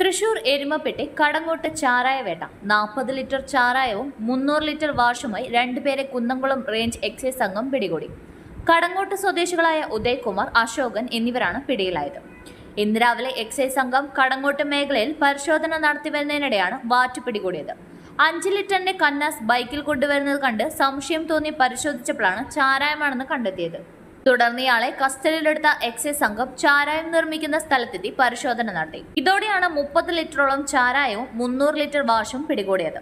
Thrissur Erumapetty Kadangot ചാരായവേട്ട 40 litre ചാരായവും 300 litre വാഷുമായി രണ്ടുപേരെ Kunnamkulam range excise സംഘം പിടികൂടി. കടങ്ങോട്ട് സ്വദേശികളായ ഉദയകുമാർ, അശോകൻ എന്നിവരാണ് പിടിയിലായത്. ഇന്ന് രാവിലെ എക്സൈസ് സംഘം കടങ്ങോട്ട് മേഖലയിൽ പരിശോധന നടത്തിവരുന്നതിനിടെയാണ് വാറ്റ് പിടികൂടിയത്. 5 ലിറ്ററിന്റെ കന്നാസ് ബൈക്കിൽ കൊണ്ടുവരുന്നത് കണ്ട് സംശയം തോന്നി പരിശോധിച്ചപ്പോഴാണ് ചാരായമാണെന്ന് കണ്ടെത്തിയത്. തുടർന്ന് ഇയാളെ കസ്റ്റഡിയിലെടുത്ത എക്സൈസ് സംഘം ചാരായം നിർമ്മിക്കുന്ന സ്ഥലത്തെത്തി പരിശോധന നടത്തി. ഇതോടെയാണ് 30 ലിറ്ററോളം ചാരായവും 300 ലിറ്റർ വാഷും പിടികൂടിയത്.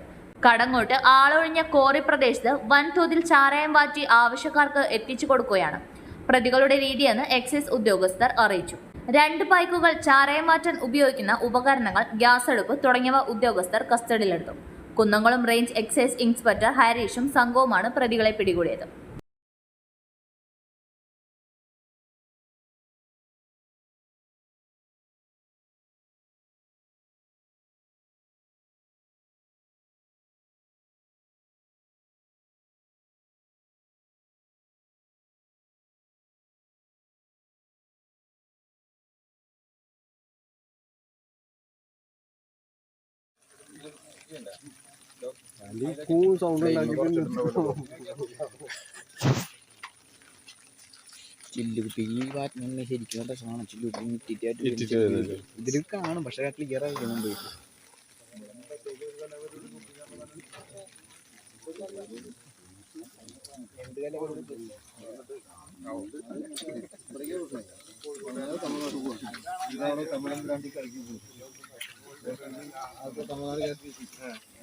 കടങ്ങോട്ട് ആളൊഴിഞ്ഞ കോറി പ്രദേശത്ത് വൻതോതിൽ ചാരായം വാറ്റി ആവശ്യക്കാർക്ക് എത്തിച്ചു കൊടുക്കുകയാണ് പ്രതികളുടെ രീതിയെന്ന് എക്സൈസ് ഉദ്യോഗസ്ഥർ അറിയിച്ചു. 2 ബൈക്കുകൾ, ചാരായം മാറ്റാൻ ഉപയോഗിക്കുന്ന ഉപകരണങ്ങൾ, ഗ്യാസ് അടുപ്പ് തുടങ്ങിയവ ഉദ്യോഗസ്ഥർ കസ്റ്റഡിയിലെടുത്തു. കുന്നംകുളം റേഞ്ച് എക്സൈസ് ഇൻസ്പെക്ടർ ഹാരീഷും സംഘവുമാണ് പ്രതികളെ പിടികൂടിയത്. ചില്ലുകുപ്പി ഈ വാറ്റിനെ ശരിക്കും പ്രശ്നമാണ്. ചില്ലുകുപ്പി ഇതിൽ കാണും, പക്ഷെ ക്ലിയർ ആയിരിക്കണം. തമിഴ്നാട്